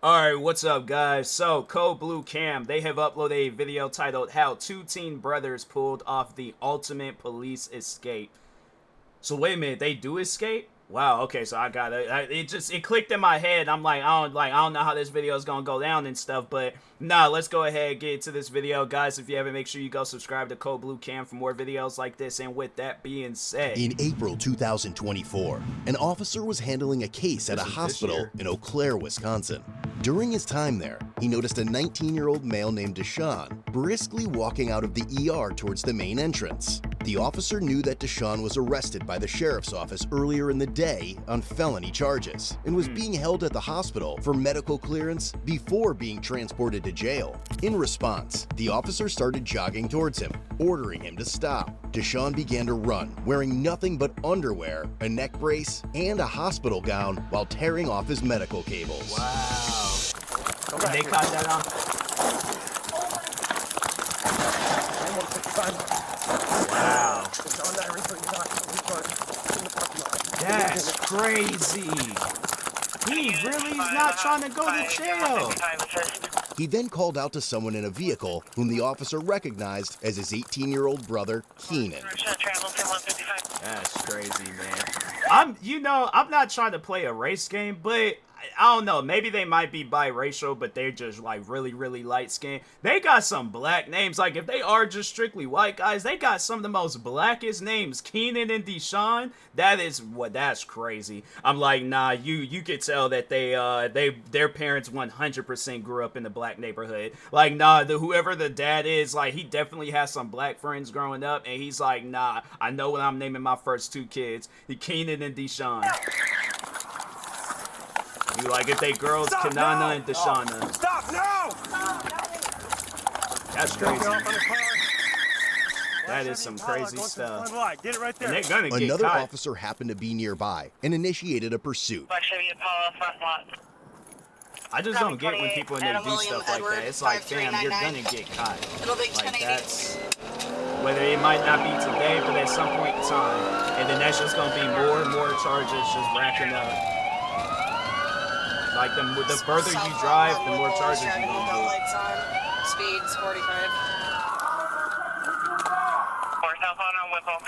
Alright, what's up guys? So, Code Blue Cam, they have uploaded a video titled How Two Teen Brothers Pulled Off the Ultimate Police Escape. So wait a minute, they do escape? Wow, okay, so I got it. It clicked in my head. I'm like, I don't know how this video is gonna go down and stuff, but nah, let's go ahead and get into this video. Guys, if you haven't, make sure you go subscribe to Code Blue Cam for more videos like this. And with that being said, in April 2024, an officer was handling a case at a hospital in Eau Claire, Wisconsin. During his time there, he noticed a 19-year-old male named Deshaun briskly walking out of the ER towards the main entrance. The officer knew that Deshaun was arrested by the sheriff's office earlier in the day on felony charges and was being held at the hospital for medical clearance before being transported to jail. In response, the officer started jogging towards him, ordering him to stop. Deshaun began to run, wearing nothing but underwear, a neck brace, and a hospital gown while tearing off his medical cables. wow. They caught that on? Wow. That's crazy. He really is not trying to go to jail. He then called out to someone in a vehicle whom the officer recognized as his 18-year-old brother, Keenan. That's crazy, man. I'm not trying to play a race game, but I don't know, maybe they might be biracial, but they're just like really light skinned. They got some black names. Like if they are just strictly white guys, they got some of the most blackest names. Keenan and Deshaun. That's crazy. I'm like, nah, you could tell that their parents 100% grew up in the black neighborhood. Like, nah, whoever the dad is, like, he definitely has some black friends growing up, and he's like, nah, I know what I'm naming my first two kids, Keenan and Deshaun. You like if they girls, Kanana and Deshauna. Stop, no! That's crazy. That is some crazy stuff. Get it right there. And they're gonna get Another caught. officer happened to be nearby and initiated a pursuit. I just don't get when people when they do stuff like that. It's like, fam, you're gonna get caught. Like that's whether it might not be today, but at some point in time, and then that's just gonna be more and more charges just racking up. Like the further you drive, the more charges you're gonna get. Lights on. Speeds 45. Southbound on Whipple.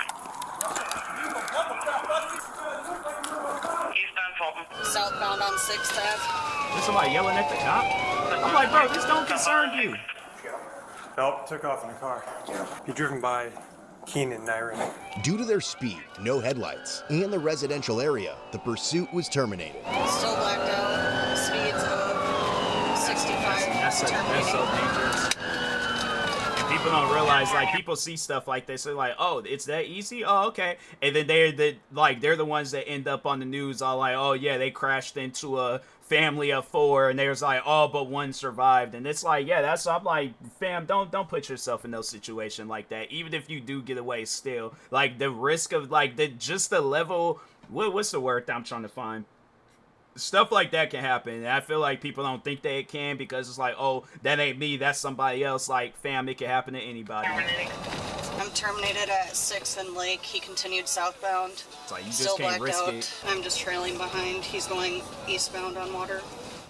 Eastbound Fulton. Southbound on 6th Ave. There's somebody yelling at the cop. I'm like, bro, this don't concern you. Nope, took off in a car. Be driven by Keenan and Irene. Due to their speed, no headlights, and the residential area, the pursuit was terminated. Still blacked out. Speeds of 65. That's so dangerous. And people don't realize, like, people see stuff like this, they're like, oh, it's that easy? Oh, okay. And then they're the ones that end up on the news all like, oh yeah, they crashed into a family of 4 and there's like, oh, but one survived. And it's like, yeah, I'm like, fam, don't put yourself in those situations like that. Even if you do get away, still, like, the risk of, like, the level, what's the word that I'm trying to find? Stuff like that can happen, and I feel like people don't think that it can because it's like, oh, that ain't me, that's somebody else. Like, fam, it can happen to anybody. I'm terminated at 6th and Lake. He continued southbound. It's like, you just Still can't blacked risk out. it. I'm just trailing behind. He's going eastbound on Water.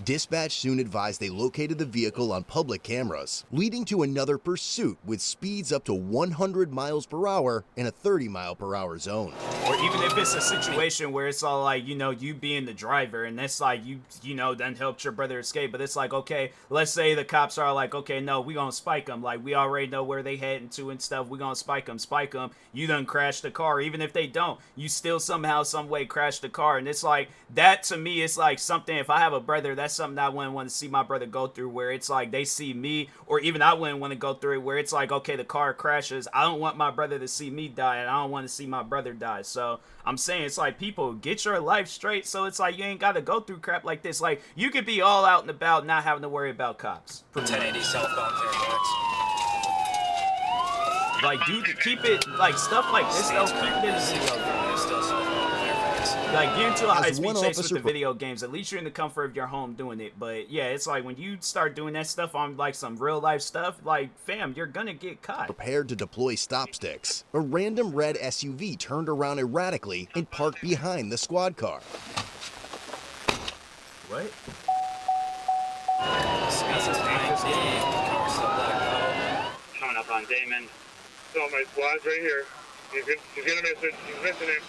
Dispatch soon advised they located the vehicle on public cameras, leading to another pursuit with speeds up to 100 miles per hour in a 30-mile-per-hour zone. Or even if it's a situation where it's all like, you being the driver, and that's like, you done helped your brother escape, but it's like, okay, let's say the cops are like, okay, no, we gonna spike them. Like, we already know where they heading to and stuff. We gonna spike them. You done crashed the car. Even if they don't, you still somehow, some way crashed the car. And it's like, that to me, it's like something, if I have a brother, that's something I wouldn't want to see my brother go through, where it's like they see me, or even I wouldn't want to go through it where it's like, okay, the car crashes. I don't want my brother to see me die, and I don't want to see my brother die. So I'm saying, it's like, people, get your life straight. So it's like, you ain't got to go through crap like this. Like, you could be all out and about, not having to worry about cops. 1080 southbound Fairfax. Like, dude, keep it, like, stuff like this, though, keep it in the video games. Still southbound Fairfax. Like, get into a As high-speed one chase with officer the video games. At least you're in the comfort of your home doing it. But, yeah, it's like, when you start doing that stuff on, like, some real-life stuff, like, fam, you're gonna get caught. Prepared to deploy stop sticks, a random red SUV turned around erratically and parked behind the squad car. What? We're still blacked out. Coming up on Damon. So my squad's right here. He's gonna miss it. He's missing it.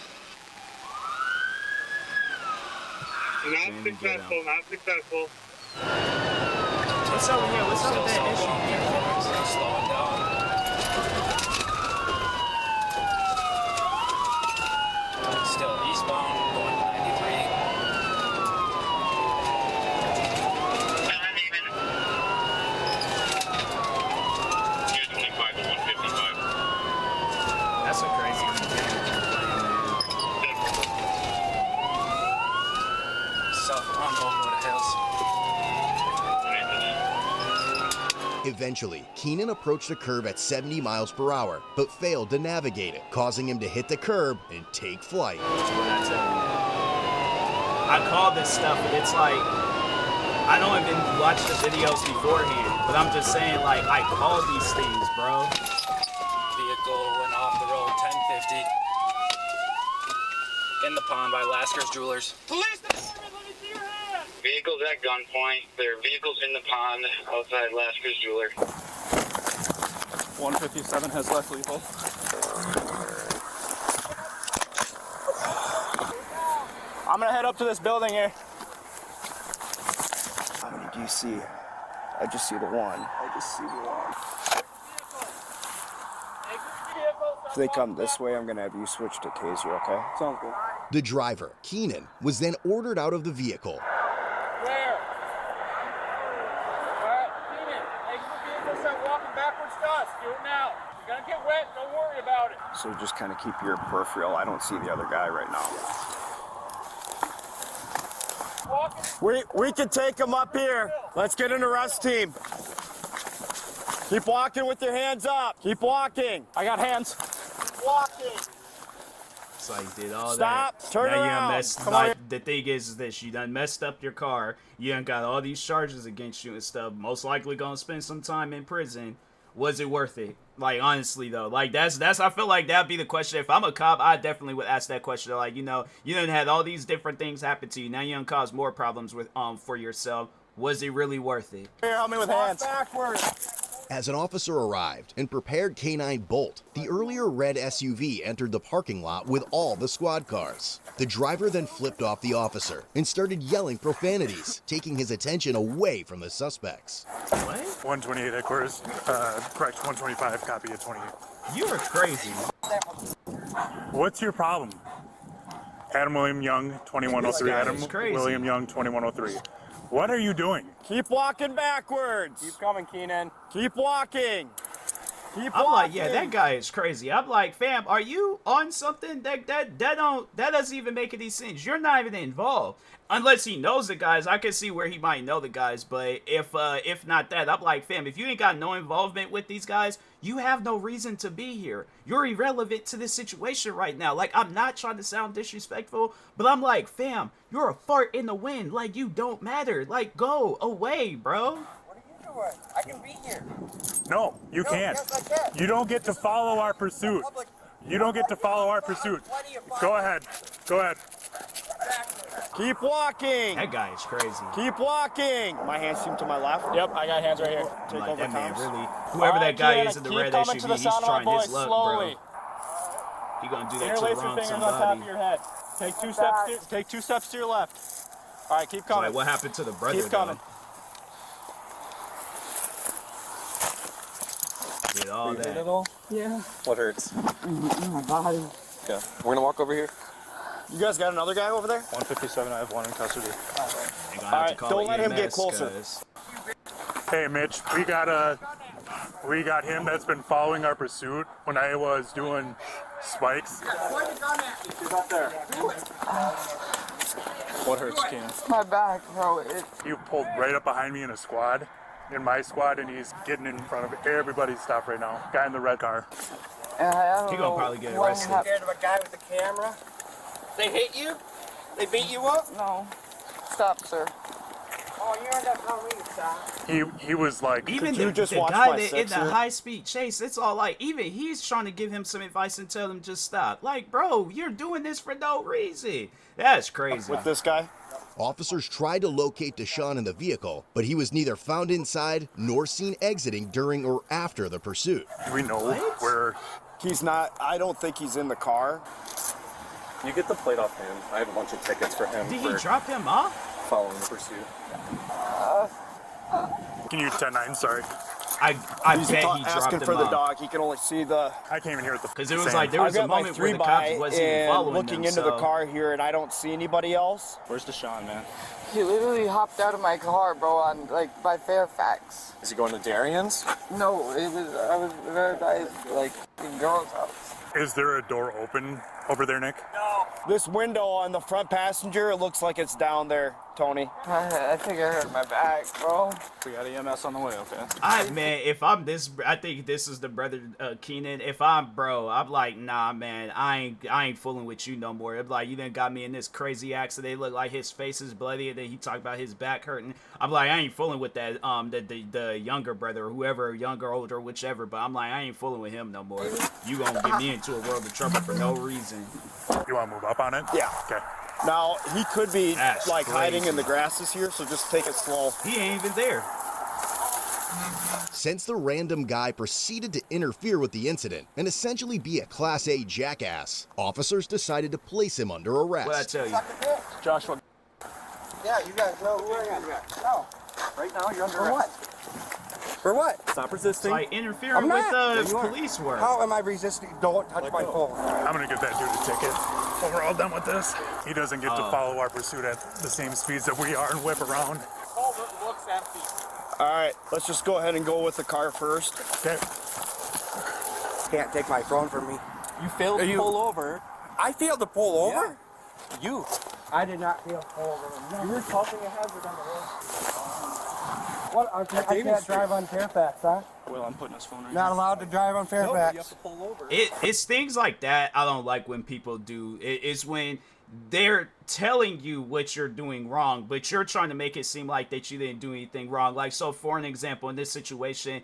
Not successful. Not successful. What's up here? What's up with that Still issue? slowing down. Still eastbound, going 93. Damon. 25 to 155. That's a crazy one. Southbound over the hills. Eventually, Keenan approached a curb at 70 miles per hour, but failed to navigate it, causing him to hit the curb and take flight. That's what I tell you. I call this stuff, and it's like, I don't even watch the videos beforehand, but I'm just saying, like, I call these things, bro. Vehicle went off the road, 1050. In the pond by Lasker's Jewelers. Vehicles at gunpoint. There are vehicles in the pond outside Lasker's Jeweler. 157 has less lethal. I'm gonna head up to this building here. How many do you see? I just see the one. I just see the one. If they come this way, I'm gonna have you switch to taser, okay? Sounds good. The driver, Keenan, was then ordered out of the vehicle. Where? Alright, Keenan, exit the vehicle, start walking backwards to us. Do it now. You're gonna get wet, don't worry about it. So just kind of keep your peripheral. I don't see the other guy right now. We can take him up here. Let's get an arrest team. Keep walking with your hands up. Keep walking. I got hands. Walking. So you did all Stop. that. Turn now around. You messed, Come like, on. the thing is this: you done messed up your car. You done got all these charges against you and stuff. Most likely gonna spend some time in prison. Was it worth it? Like, honestly though, like that's I feel like that'd be the question. If I'm a cop, I definitely would ask that question. Like, you know, you done had all these different things happen to you. Now you done caused more problems with for yourself. Was it really worth it? Here, help me with hands. As an officer arrived and prepared K9 Bolt, the earlier red SUV entered the parking lot with all the squad cars. The driver then flipped off the officer and started yelling profanities, taking his attention away from the suspects. What? 128 headquarters. Correct. 125. Copy of 28. You are crazy. What's your problem? Adam William Young, 2103. This guy Adam is crazy. William Young, 2103. What are you doing? Keep walking backwards. Keep coming, Keenan. Keep walking. Keep I'm walking. like, yeah, that guy is crazy. I'm like, fam, are you on something? That doesn't even make any sense. You're not even involved. Unless he knows the guys, I can see where he might know the guys. But if not that, I'm like, fam, if you ain't got no involvement with these guys, you have no reason to be here. You're irrelevant to this situation right now. Like, I'm not trying to sound disrespectful, but I'm like, fam, you're a fart in the wind. Like, you don't matter. Like, go away, bro. What are you doing? I can be here. No, you can't. Yes, I can. You don't get to follow our pursuit. You don't get to follow our pursuit. Go ahead. Go ahead. Keep walking. That guy is crazy. Keep walking. My hands seem to my left. Yep, I got hands right here. Take Like, over that man comms. really, whoever that guy is in the keep red coming to SUV, the he's sound of my trying his voice luck, slowly. bro. He gonna do that to Interlace the your wrong fingers on top of somebody. your head. Take two steps to your left. All right, keep coming. Like, what happened to the brother? Keep coming. though? Did all that. Yeah. What hurts? My body. Yeah. We're gonna walk over here. You guys got another guy over there? 157. I have one in custody. They're gonna have to Alright, call don't let him get EMS, closer. 'cause Hey, Mitch. We got him that's been following our pursuit when I was doing spikes. He's up there. What hurts, Keenan? My back, bro. He pulled right up behind me in a squad, in my squad, and he's getting in front of everybody's stuff right now. Guy in the red car. I don't He know gonna probably get what arrested. happened. Scared of a guy with a camera? They hit you? They beat you up? No. Stop, sir. Oh, you ain't got to tell me to stop. He was like, even you the, just the watch guy my that in six the here? high-speed chase, it's all like, even he's trying to give him some advice and tell him just stop. Like, bro, you're doing this for no reason. That's crazy. With this guy? Officers tried to locate Deshaun in the vehicle, but he was neither found inside nor seen exiting during or after the pursuit. Do we know where? He's not, I don't think he's in the car. You get the plate off him. I have a bunch of tickets for him. Did he drop him off? Following the pursuit. Can you 10-9? Sorry. I bet he dropped asking him for the off. dog. He can only see the. I can't even hear what the. Because it was like there was a moment where the cops wasn't even following looking them, into the car here, and I don't see anybody else. Where's Deshaun, man? He literally hopped out of my car, bro, on like by Fairfax. Is he going to Darian's? No, I was there by like the girl's house. Is there a door open over there, Nick? No. This window on the front passenger, it looks like it's down there, Tony. I think I hurt my back, bro. We got EMS on the way, okay? Man, if I'm this, I think this is the brother Keenan. If I'm bro, I'm like, nah, man, I ain't fooling with you no more. I'm like, you done got me in this crazy accident. It look like his face is bloody, and then he talked about his back hurting. I'm like, I ain't fooling with that. The younger brother, or whoever, younger, older, whichever. But I'm like, I ain't fooling with him no more. You gonna get me into a world of trouble for no reason. You want to move up on it? Yeah. Okay. Now, he could be That's like crazy. hiding in the grasses here, so just take it slow. He ain't even there. Since the random guy proceeded to interfere with the incident and essentially be a Class A jackass, officers decided to place him under arrest. What I tell you? Joshua. Yeah, you guys know who I am. No. Right now, you're under For arrest. what? For what? Stop resisting. Like interfering with police work. How am I resisting? Don't touch my phone. I'm gonna give that dude a ticket when we're all done with this. He doesn't get to follow our pursuit at the same speeds that we are and whip around. Culvert looks empty. All right, let's just go ahead and go with the car first. Okay. Can't take my phone from me. You failed to pull over. I failed to pull over? You. I did not fail to pull over. No. You were causing a hazard on the road. What? I can't drive on Fairfax, huh? Well, I'm putting his phone right Not allowed to drive on Fairfax. You have to pull over. It's things like that I don't like when people do. It's when they're telling you what you're doing wrong, but you're trying to make it seem like that you didn't do anything wrong. Like, so for an example, in this situation,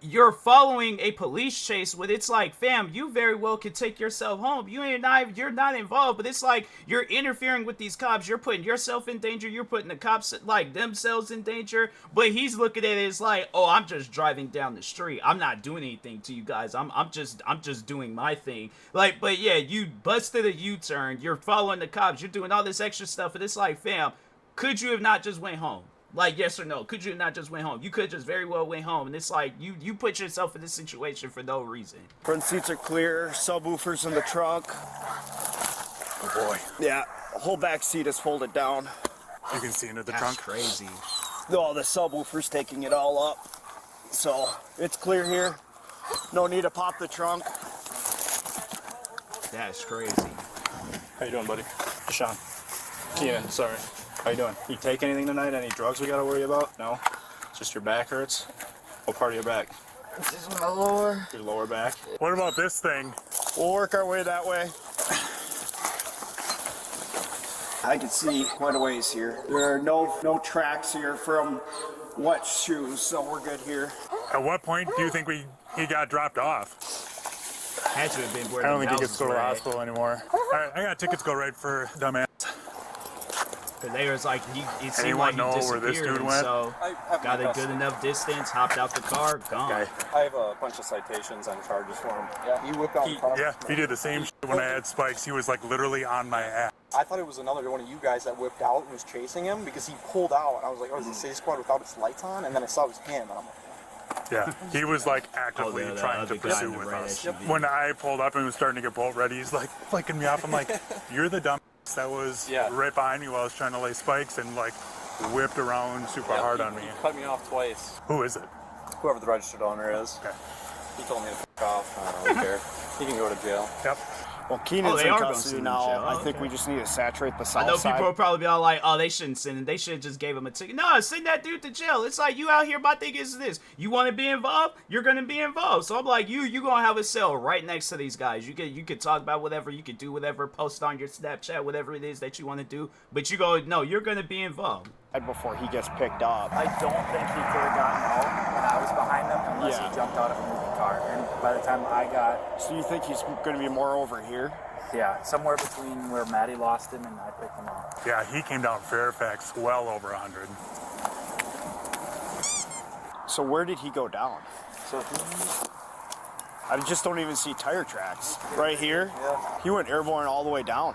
you're following a police chase with, it's like, fam, you very well could take yourself home. You're not involved, but it's like you're interfering with these cops. You're putting yourself in danger. You're putting the cops, like, themselves in danger. But he's looking at it as like, oh, I'm just driving down the street. I'm not doing anything to you guys. I'm just doing my thing. Like, but yeah, you busted a U-turn. You're following the cops. You're doing all this extra stuff, and it's like, fam, could you have not just went home? Like, yes or no? Could you not just went home? You could just very well went home. And it's like, you put yourself in this situation for no reason. Front seats are clear, subwoofers in the trunk. Oh boy. Yeah, the whole back seat is folded down. You can see into the That's trunk. crazy. Oh, the subwoofer's taking it all up. So, it's clear here. No need to pop the trunk. That's crazy. How you doing, buddy? Deshaun. Keenan, sorry. How you doing? You take anything tonight? Any drugs we gotta worry about? No? Just your back hurts? What part of your back? This is my lower. Your lower back? What about this thing? We'll work our way that way. I can see quite a ways here. There are no tracks here from wet shoes, so we're good here. At what point do you think he got dropped off? Had to have been where I don't the think he gets to go to the houses hospital anymore. All right, I got tickets go right for dumbass. Cause they was like, it seemed Anyone like he know where this disappeared, dude went? so got a good enough distance, hopped out the car, gone. Okay. I have a bunch of citations on charges for him. Yeah, he whipped out the car. Yeah, he did the same shit when I had spikes. He was like literally on my ass. I thought it was another one of you guys that whipped out and was chasing him because he pulled out. And I was like, oh, is the city squad without its lights on? And then I saw it was him, and I'm like, Yeah, he was like actively trying to pursue with us. When I pulled up and was starting to get bolt ready, he's like flicking me off. I'm like, you're the dumb that was right behind me while I was trying to lay spikes and like whipped around super hard on me. He cut me off twice. Who is it? Whoever the registered owner is. Okay. He told me to f*** off. I don't care. He can go to jail. Yep. Well, Keenan's they in are gonna custody send him now. to jail. I think we just need to saturate the south I know side. people will probably be all like, oh, they shouldn't send him. They should have just gave him a ticket. No, send that dude to jail. It's like, you out here, my thing is this. You want to be involved? You're going to be involved. So I'm like, you going to have a cell right next to these guys. You could talk about whatever. You could do whatever, post on your Snapchat, whatever it is that you want to do. But no, you're going to be involved. Before he gets picked up. I don't think he could have gotten out when I was behind him unless he jumped out of a moving car. And by the time I got... So you think he's going to be more over here? Yeah, somewhere between where Maddie lost him and I picked him up. Yeah, he came down Fairfax well over 100. So where did he go down? So I just don't even see tire tracks. Right here? Yeah. He went airborne all the way down.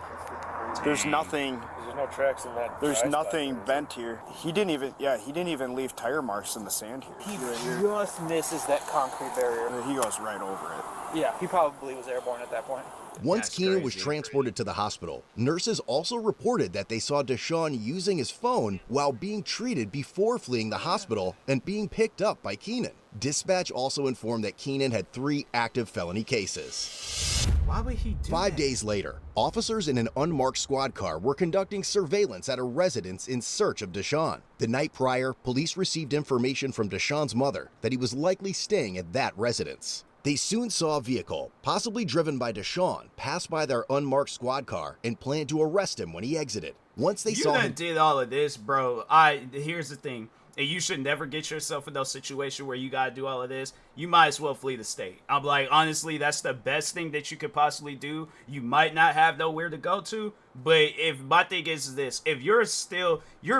There's nothing. There's no tracks in that. There's nothing bent here. He didn't even leave tire marks in the sand here. he just misses that concrete barrier. He goes right over it. Yeah, he probably was airborne at that point. Once Keenan was transported to the hospital, nurses also reported that they saw Deshaun using his phone while being treated before fleeing the hospital and being picked up by Keenan. Dispatch also informed that Keenan had 3 active felony cases. Why would he do 5 that? days later, officers in an unmarked squad car were conducting surveillance at a residence in search of Deshaun. The night prior, police received information from Deshaun's mother that he was likely staying at that residence. They soon saw a vehicle, possibly driven by Deshaun, pass by their unmarked squad car and planned to arrest him when he exited. Once they saw him, did all of this, bro. Here's the thing. And you should never get yourself in those situations where you gotta do all of this. You might as well flee the state. I'm like, honestly, that's the best thing that you could possibly do. You might not have nowhere to go to, but if my thing is this, if you're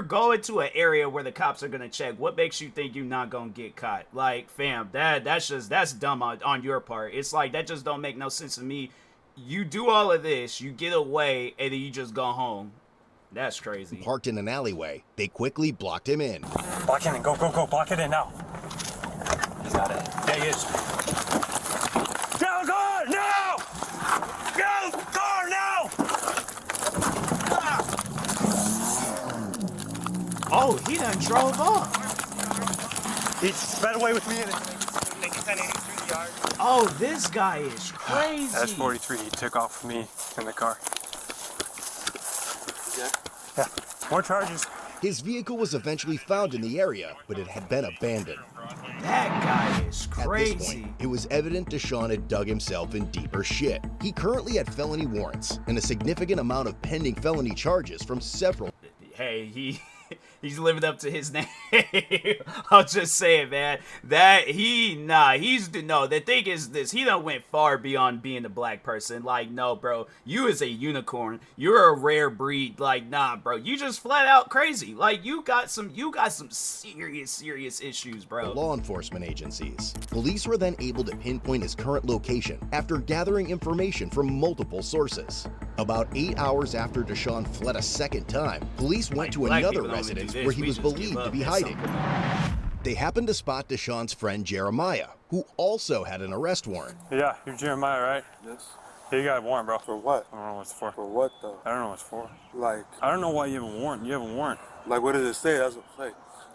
going to an area where the cops are gonna check, what makes you think you're not gonna get caught? Like, fam, that's dumb on your part. It's like, that just don't make no sense to me. You do all of this, you get away, and then you just go home. That's crazy. Parked in an alleyway, they quickly blocked him in. Block it in. Go. Block it in now. He's got it. Yeah, he is. Go, car, now! Go, car, now! Oh, he done drove off. He sped away with me and then he 1080 through the yard. Oh, this guy is crazy. That's 43. He took off me in the car. Yeah. More charges. His vehicle was eventually found in the area, but it had been abandoned. That guy is crazy. At this point, it was evident Deshaun had dug himself in deeper shit. He currently had felony warrants and a significant amount of pending felony charges from several. Hey, he's living up to his name. I'll just say it, man. The thing is this, he done went far beyond being a black person. Like, no, bro, you is a unicorn. You're a rare breed. Like, nah, bro, you just flat out crazy. Like, you got some serious issues, bro. Law enforcement agencies. Police were then able to pinpoint his current location after gathering information from multiple sources. About 8 hours after Deshaun fled a second time, police went to another residence where he was believed to be hiding. They happened to spot Deshaun's friend Jeremiah, who also had an arrest warrant. Yeah, you're Jeremiah, right? Yes. Yeah, you got a warrant, bro. For what? I don't know what it's for. For what, though? I don't know what it's for. Like... I don't know why you have a warrant. You have a warrant. Like, what does it say? That's what it says.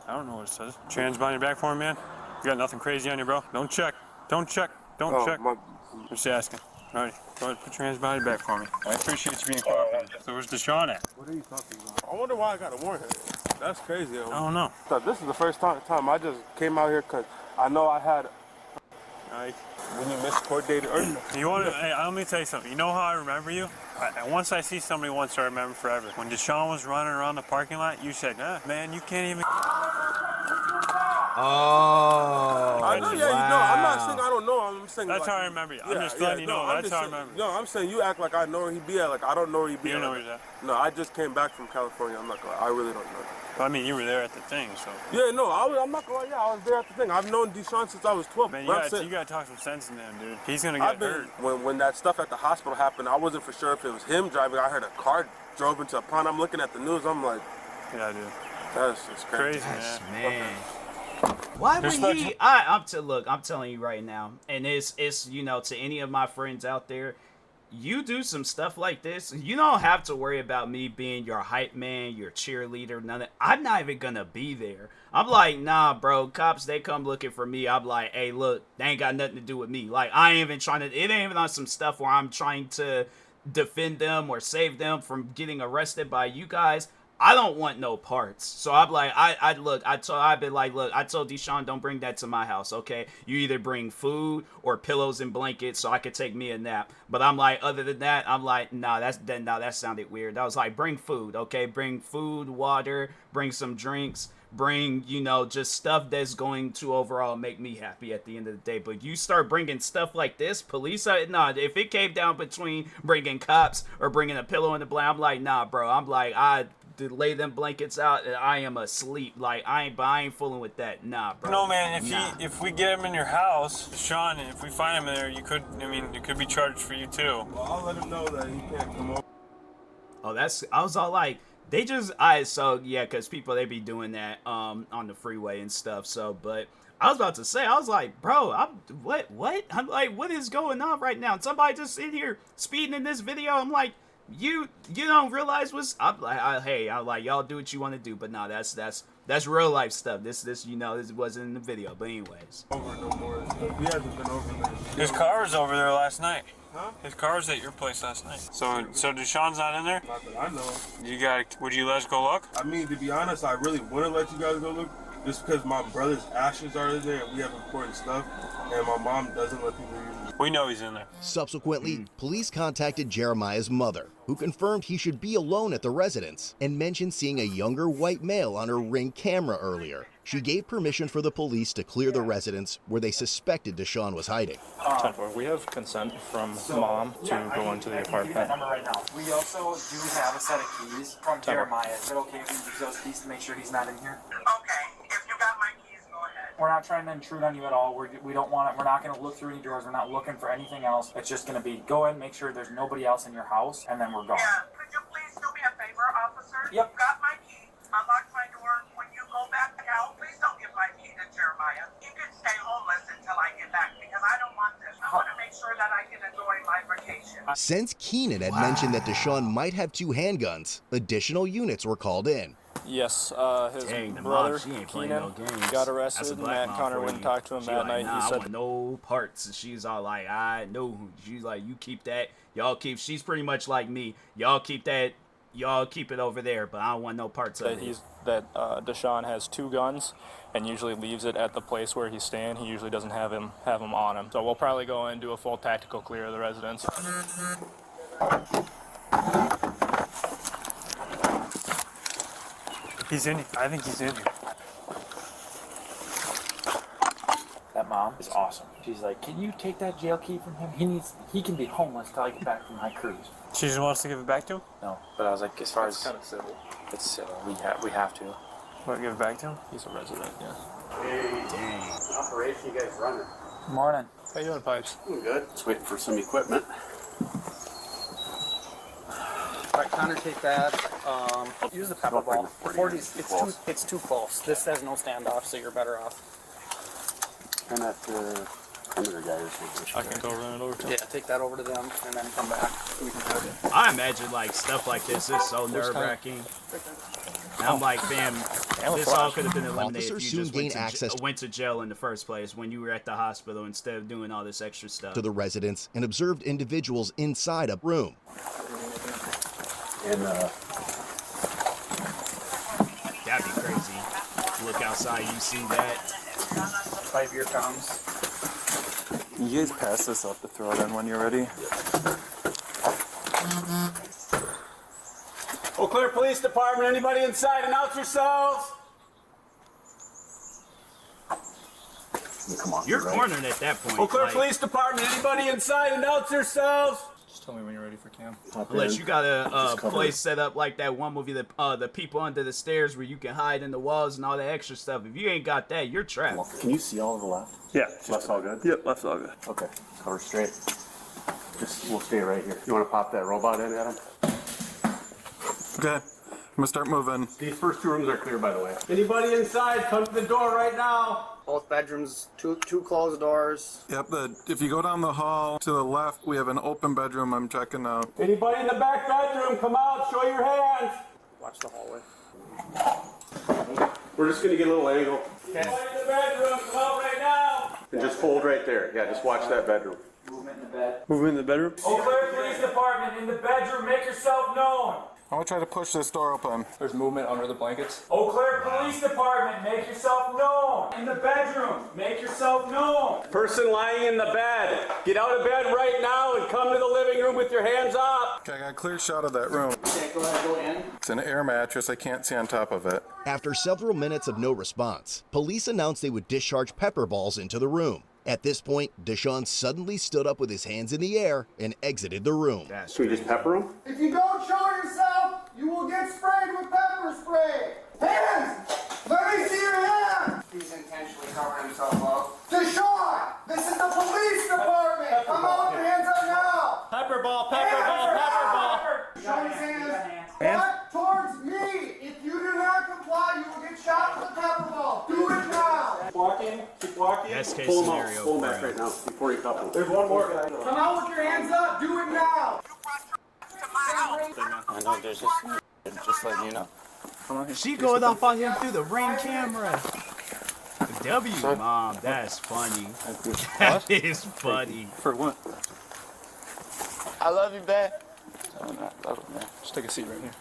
I don't know what it says. Trans behind your back for me, man? You got nothing crazy on you, bro? Don't check. Don't check. Don't check. Just asking. Alrighty. Go ahead, put your hands behind your back for me. I appreciate you being cooperative. So where's Deshaun at? What are you talking about? I wonder why I got a warrant here. That's crazy, yo. I don't know. So this is the first time I just came out here because I know I had... Like, when you miscoordinated earlier. You want to... Hey, let me tell you something. You know how I remember you? And once I see somebody once, I remember forever. When Deshaun was running around the parking lot, you said, man, you can't even... Oh, I know, yeah, wow. You know, I'm not saying I don't know. I'm saying that's like, how I remember you. I'm just letting you know. That's how I remember. No, I'm saying you act like I know where he be at. Like I don't know where he be at. You know where he's at? No, I just came back from California. I'm not gonna lie. I really don't know. But I mean, you were there at the thing, so. Yeah, no, I'm not gonna lie. Yeah, I was there at the thing. I've known Deshaun since I was 12. Man, you gotta talk some sense into him, dude. He's gonna get hurt. When that stuff at the hospital happened, I wasn't for sure if it was him driving. I heard a car drove into a pond. I'm looking at the news. I'm like, yeah, dude. That's just crazy. Man. Why would he? I'm telling you right now, and it's you know, to any of my friends out there, you do some stuff like this, you don't have to worry about me being your hype man, your cheerleader, none of. I'm not even gonna be there. I'm like, nah, bro. Cops, they come looking for me. I'm like, hey, look, they ain't got nothing to do with me. Like, I ain't even trying to. It ain't even on some stuff where I'm trying to defend them or save them from getting arrested by you guys. I don't want no parts. So I'm like, I told Deshaun, don't bring that to my house, okay? You either bring food or pillows and blankets so I could take me a nap. But I'm like, other than that, I'm like, that sounded weird. I was like, bring food, okay? Bring food, water, bring some drinks, bring, you know, just stuff that's going to overall make me happy at the end of the day. But you start bringing stuff like this, police, nah, if it came down between bringing cops or bringing a pillow in the blanket, I'm like, nah, bro. I'm like, I lay them blankets out and I am asleep. Like, I ain't fooling with that. Nah, bro. No, man, if we get him in your house, Sean, if we find him in there, you could be charged for you too. Well, I'll let him know that he can't come over. Oh, I was all like, they just, so yeah, because people, they be doing that on the freeway and stuff. So, but I was about to say, I was like, bro, what? I'm like, what is going on right now? And somebody just in here speeding in this video. I'm like, you don't realize what's, I'm like, y'all do what you want to do, but no, that's real life stuff. This, you know, this wasn't in the video, but anyways. Over no more. He hasn't been over there. His car was over there last night. Huh? His car was at your place last night. So Deshaun's not in there? Not that I know. Would you let us go look? I mean, to be honest, I really want to let you guys go look, just because my brother's ashes are there and we have important stuff, and my mom doesn't let people use it. We know he's in there. Subsequently, police contacted Jeremiah's mother, who confirmed he should be alone at the residence and mentioned seeing a younger white male on her Ring camera earlier. She gave permission for the police to clear the residence where they suspected Deshaun was hiding. We have consent from Mom to go into the apartment. Right now. We also do have a set of keys from Jeremiah. Is it okay if we use those keys to make sure he's not in here? Okay, if you got my keys, go ahead. We're not trying to intrude on you at all. We don't want it. We're not going to look through any doors. We're not looking for anything else. It's just going to be go ahead and make sure there's nobody else in your house, and then we're gone. Yeah, could you please do me a favor, officer? Yep. You got my key. Unlock my door. When you go back out, please don't give my key to Jeremiah. He can stay homeless until I get back because I don't want this. I want to make sure that I can enjoy my vacation. Since Keenan had mentioned that Deshaun might have 2 handguns, additional units were called in. Yes, his brother, Keenan, got arrested. Matt Connor wouldn't talk to him that night. Nah, he said, I want no parts. And she's all like, I know. She's like, you keep that. Y'all keep, she's pretty much like me. Y'all keep that. Y'all keep it over there, but I don't want no parts of it. Deshaun has 2 guns and usually leaves it at the place where he's staying. He usually doesn't have them on him. So we'll probably go and do a full tactical clear of the residence. He's in. I think he's in. That mom is awesome. She's like, can you take that jail key from him? He can be homeless till I get back from my cruise. She just wants to give it back to him? No, but I was like, as far as kind of civil. It's civil. We have to. What, give it back to him? He's a resident, yeah. Hey, dang. Operation you guys running? Morning. How you doing, Pipes? Doing good. Just waiting for some equipment. All right, Connor, take that. Use the pepper ball. 40's it's too close. This has no standoff, so you're better off. And that perimeter guy or something. I can go run it over to him. Yeah, take that over to them and then come back. We can have it. I imagine like stuff like this is so nerve-wracking. I'm like, fam, this all could have been eliminated if you just went to jail in the first place when you were at the hospital instead of doing all this extra stuff. To the residence and observed individuals inside a room. And that'd be crazy. Look outside, you see that. 5-year comes. You guys pass this up to throw it in when you're ready. Eau Claire Police Department, anybody inside, announce yourselves. Come on, you're cornered at that point. Eau Claire Police Department, anybody inside, announce yourselves. Just tell me when you're ready for cam. Unless you got a place set up like that one movie, the people under the stairs where you can hide in the walls and all that extra stuff. If you ain't got that, you're trapped. Can you see all of the left? Yeah. Left's all good? Yep, left's all good. Okay, cover straight. We'll stay right here. You want to pop that robot in, Adam? Okay, I'm gonna start moving. These first 2 rooms are clear, by the way. Anybody inside, come to the door right now. Both bedrooms, two closed doors. Yep, if you go down the hall to the left, we have an open bedroom I'm checking out. Anybody in the back bedroom, come out, show your hands. Watch the hallway. We're just gonna get a little angle. Anybody in the bedroom, come out right now. And just hold right there. Yeah, just watch that bedroom. Movement in the bed. Movement in the bedroom? Eau Claire Police Department, in the bedroom, make yourself known. I'm gonna try to push this door open. There's movement under the blankets. Eau Claire Police Department, make yourself known. In the bedroom, make yourself known. Person lying in the bed, get out of bed right now and come to the living room with your hands up. Okay, I got a clear shot of that room. Okay, go ahead, go in. It's an air mattress. I can't see on top of it. After several minutes of no response, police announced they would discharge pepper balls into the room. At this point, Deshaun suddenly stood up with his hands in the air and exited the room. Should we just pepper him? If you don't show yourself, you will get sprayed with pepper spray. Hands! Let me see your hands! He's intentionally covering himself up. Deshaun! This is the police department! Come on with your hands up now! Pepper ball, pepper ball, pepper ball. Show his hands. Back towards me! If you do not comply, you will get shot with a pepper ball. Do it now! Keep walking, keep walking. Best case Pull him scenario. out. Pull him back right now before you cuff him. There's one more guy. Come out with your hands up! Do it now! I know there's just letting you know. Come on here. She going off on him through the ring camera. W, Mom, that's funny. That is funny. For what? I love you, babe. Oh, no, love it, man. Just take a seat right here.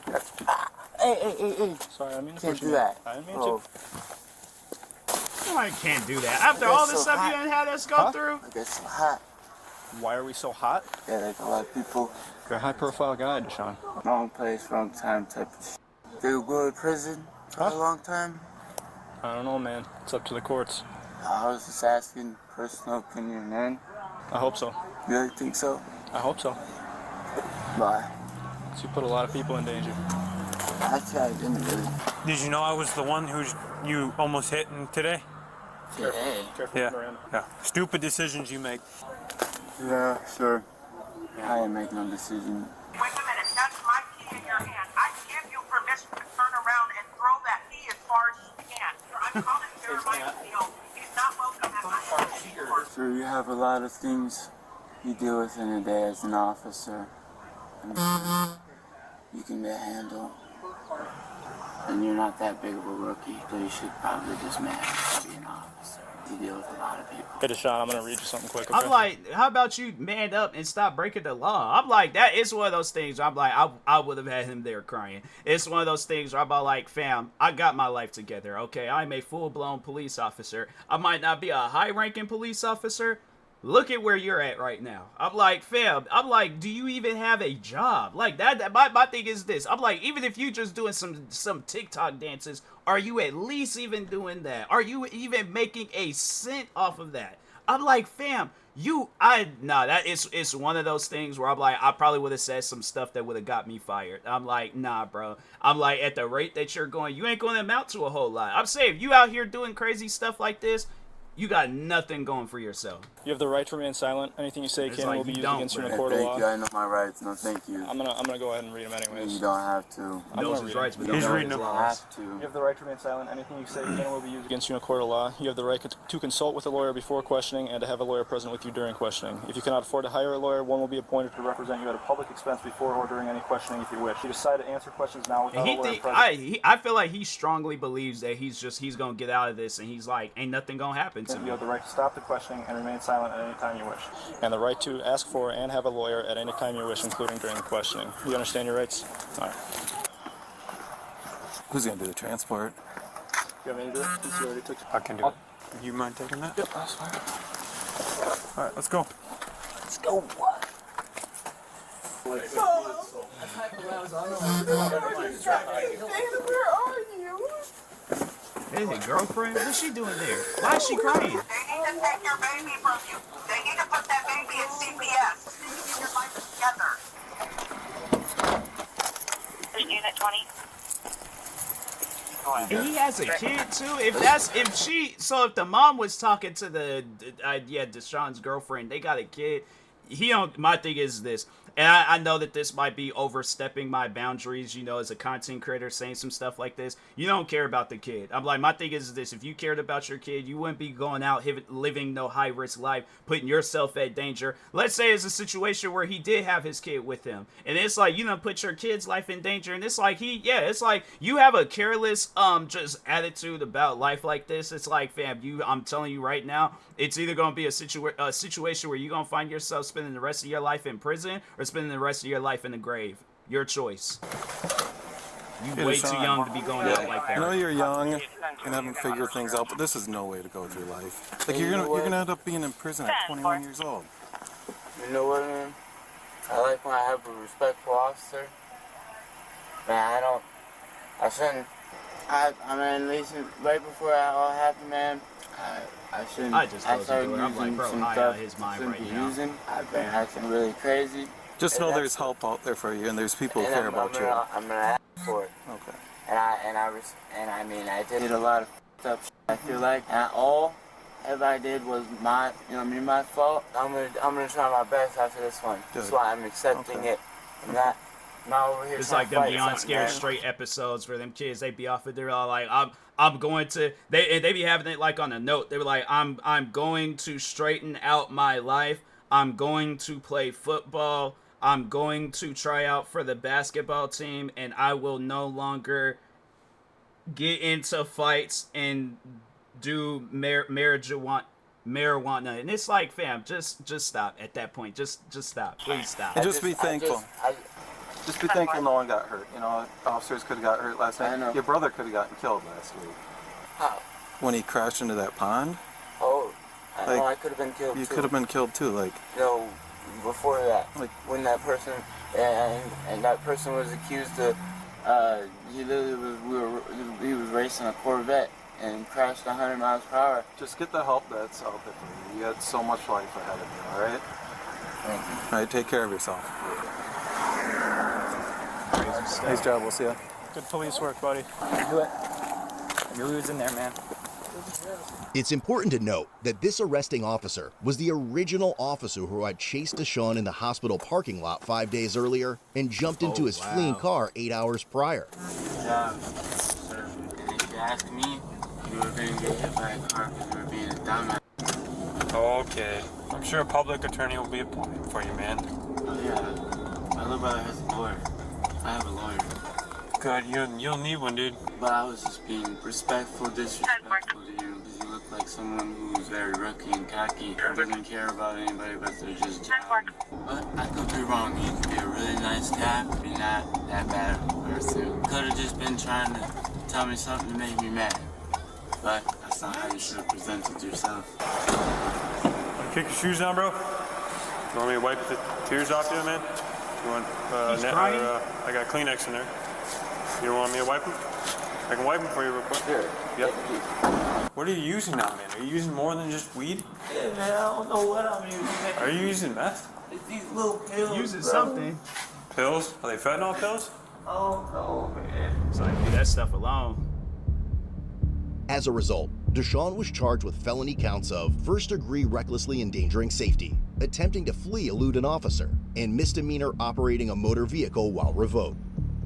Hey. Sorry, I mean Can't do that. I didn't mean Oh. to. Somebody can't do that. After all the stuff you done had us go through. I get so hot. Why are we so hot? Yeah, like a lot of people. You're a high-profile guy, Deshaun. Wrong place, wrong time type of shit. They will go to prison for a long time. I don't know, man. It's up to the courts. I was just asking personal opinion, man. I hope so. You really think so? I hope so. Why? So you put a lot of people in danger. Actually, I didn't really. Did you know I was the one who you almost hit today? Today? Careful, Miranda. Yeah. Stupid decisions you make. Yeah, sure. I didn't make no decision. Wait a minute, that's my key in your hand. I give you permission to turn around and throw that key as far as you can. I'm calling Jeremiah Field. He's not welcome at my house anymore. So you have a lot of things you deal with in a day as an officer. And you can handle. And you're not that big of a rookie, so you should probably just manage to be an officer. You deal with a lot of people. Hey, Deshaun, I'm going to read you something quick, okay? I'm like, how about you man up and stop breaking the law? I'm like, that is one of those things where I'm like, I would have had him there crying. It's one of those things where I'm like, fam, I got my life together, okay? I'm a full-blown police officer. I might not be a high-ranking police officer. Look at where you're at right now. I'm like, fam, I'm like, do you even have a job? Like, my thing is this. I'm like, even if you just doing some TikTok dances, are you at least even doing that? Are you even making a cent off of that? I'm like, fam, it's one of those things where I'm like, I probably would have said some stuff that would have got me fired. I'm like, nah, bro. I'm like, at the rate that you're going, you ain't going to amount to a whole lot. I'm saying, if you out here doing crazy stuff like this, you got nothing going for yourself. You have the right to remain silent. Anything you say can and will be used against you in a court of law. Thank you. I know my rights. No, thank you. I'm gonna go ahead and read them anyways. You don't have to. Knows his rights, but He's reading them. You have to. You have the right to remain silent. Anything you say can and will be used against you in a court of law. You have the right to consult with a lawyer before questioning and to have a lawyer present with you during questioning. If you cannot afford to hire a lawyer, one will be appointed to represent you at a public expense before or during any questioning if you wish. You decide to answer questions now without a lawyer present. I feel like he strongly believes that he's gonna get out of this, and he's like, ain't nothing gonna happen to me. You have the right to stop the questioning and remain silent at any time you wish. And the right to ask for and have a lawyer at any time you wish, including during the questioning. You understand your rights? All right. Who's going to do the transport? You want me to do it? Since you already took it. I can do it. You mind taking that? Yep, that's fine. All right, let's go. Let's go. What? Where are you? Hey, girlfriend, what's she doing there? Why is she crying? They need to take your baby from you. They need to put that baby in CPS. You need to get your life together. Unit 20. And he has a kid too. If the mom was talking to Deshaun's girlfriend, they got a kid. My thing is this, and I know that this might be overstepping my boundaries, as a content creator saying some stuff like this. You don't care about the kid. I'm like, my thing is this, if you cared about your kid, you wouldn't be going out living no high-risk life, putting yourself at danger. Let's say it's a situation where he did have his kid with him, and it's like, put your kid's life in danger, and it's like, it's like, you have a careless, just attitude about life like this. It's like, fam, I'm telling you right now, it's either going to be a situation where you're going to find yourself spending the rest of your life in prison or spending the rest of your life in the grave. Your choice. You way too young to be going out like that. I know you're young and haven't figured things out, but this is no way to go through life. Like, you're gonna end up being in prison at 21 years old. You know what, man? I like when I have a respectful officer. Man, I shouldn't. I mean, at least right before that all happened, man, I shouldn't. I just closed the door. I'm like, bro, high out his mind right now. I've been acting really crazy. Just know there's help out there for you, and there's people who care about you. I'm gonna ask for it. Okay. And I mean, I did a lot of stuff. I feel like, and all I did was my fault. I'm gonna try my best after this one. That's why I'm accepting it. I'm not over here. It's like them Beyond Scared straight episodes where them kids, they be off of there all like, I'm going to, they be having it like on a note. They were like, I'm going to straighten out my life. I'm going to play football. I'm going to try out for the basketball team, and I will no longer get into fights and do marijuana. And it's like, fam, just stop at that point. Just stop. Please stop. And just be thankful. Just be thankful no one got hurt. You know, officers could have got hurt last night. Your brother could have gotten killed last week. How? When he crashed into that pond. Oh, I know I could have been killed too. You could have been killed too, like. No, before that, like when that person and that person was accused of, he was racing a Corvette and crashed 100 miles per hour. Just get the help that's out there for you. You had so much life ahead of you, all right? Thank you. All right, take care of yourself. Nice job, we'll see ya. Good police work, buddy. Do it. You're losing there, man. It's important to note that this arresting officer was the original officer who had chased Deshaun in the hospital parking lot 5 days earlier and jumped into his fleeing car 8 hours prior. Yeah, sir. And if you ask me, you were going to get hit by a car because you were being a dumbass. Okay. I'm sure a public attorney will be appointed for you, man. Oh, yeah. My little brother has a lawyer. I have a lawyer. Good, you'll need one, dude. But I was just being respectful, disrespectful to you, because you look like someone who's very rookie and cocky and doesn't care about anybody but they're just job. But I could be wrong. You could be a really nice guy, be not that bad of a person. Could have just been trying to tell me something to make me mad. But that's not how you should have presented yourself. Kick your shoes down, bro. You want me to wipe the tears off you, man? You want I got Kleenex in there. You don't want me to wipe them? I can wipe them for you real quick. Here. Yep. What are you using now, man? Are you using more than just weed? Yeah, man, I don't know what I'm using. Are you using meth? It's these little pills. Using something. Pills? Are they fentanyl pills? Oh, no, man. It's like, leave that stuff alone. As a result, Deshaun was charged with felony counts of first-degree recklessly endangering safety, attempting to flee elude an officer, and misdemeanor operating a motor vehicle while revoked.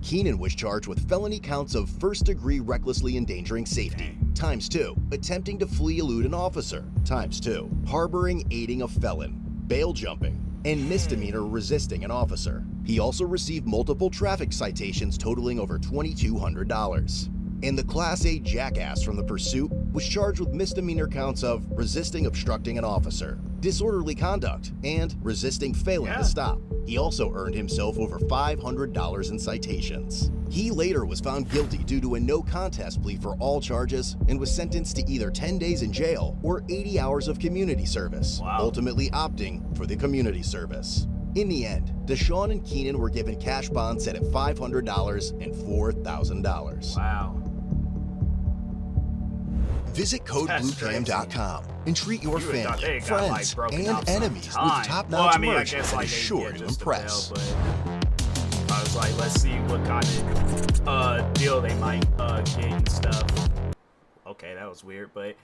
Keenan was charged with felony counts of first-degree recklessly endangering safety, ×2, attempting to flee elude an officer, ×2, harboring aiding a felon, bail jumping, and misdemeanor resisting an officer. He also received multiple traffic citations totaling over $2,200. And the Class A jackass from the pursuit was charged with misdemeanor counts of resisting obstructing an officer, disorderly conduct, and resisting failing to stop. He also earned himself over $500 in citations. He later was found guilty due to a no contest plea for all charges and was sentenced to either 10 days in jail or 80 hours of community service, ultimately opting for the community service. In the end, Deshaun and Keenan were given cash bonds set at $500 and $4,000. Wow. Visit CodeBlueCam.com and treat your family, friends, and enemies with top-notch merch that is sure to impress. I was like, let's see what kind of deal they might get and stuff. Okay, that was weird, but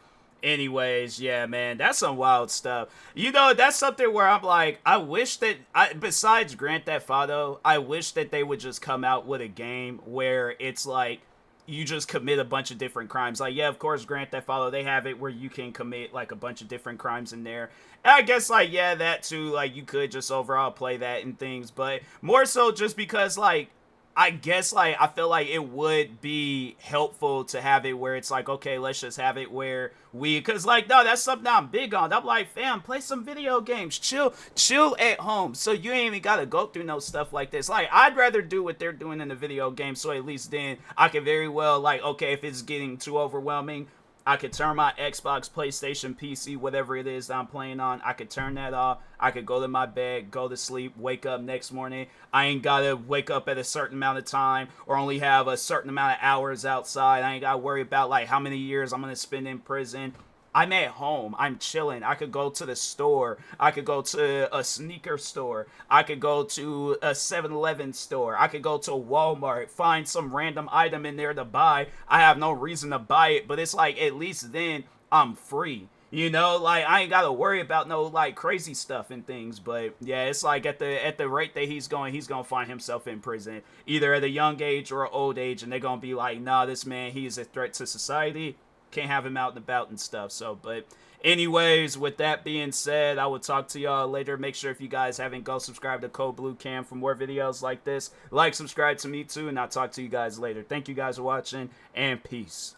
anyways, yeah, man, that's some wild stuff. You know, that's something where I'm like, I wish that, besides Grand Theft Auto, I wish that they would just come out with a game where it's like, you just commit a bunch of different crimes. Like, yeah, of course, Grand Theft Auto, they have it where you can commit, like, a bunch of different crimes in there. And I guess, like, yeah, that too, like, you could just overall play that and things. But more so just because, like, I guess, like, I feel like it would be helpful to have it where it's like, okay, let's just have it where because, like, no, that's something I'm big on. I'm like, fam, play some video games, chill at home, so you ain't even gotta go through no stuff like this. Like, I'd rather do what they're doing in the video game, so at least then I can very well, like, okay, if it's getting too overwhelming, I could turn my Xbox, PlayStation, PC, whatever it is that I'm playing on, I could turn that off. I could go to my bed, go to sleep, wake up next morning. I ain't gotta wake up at a certain amount of time or only have a certain amount of hours outside. I ain't gotta worry about, like, how many years I'm gonna spend in prison. I'm at home. I'm chilling. I could go to the store. I could go to a sneaker store. I could go to a 7-Eleven store. I could go to Walmart, find some random item in there to buy. I have no reason to buy it, but it's like at least then I'm free. You know, like, I ain't gotta worry about no, like, crazy stuff and things. But yeah, it's like at the rate that he's gonna find himself in prison, either at a young age or an old age, and they're gonna be like, nah, this man, he is a threat to society. Can't have him out and about and stuff. So, but anyways, with that being said, I will talk to y'all later. Make sure if you guys haven't, go subscribe to Code Blue Cam for more videos like this. Like, subscribe to me too, and I'll talk to you guys later. Thank you guys for watching, and peace.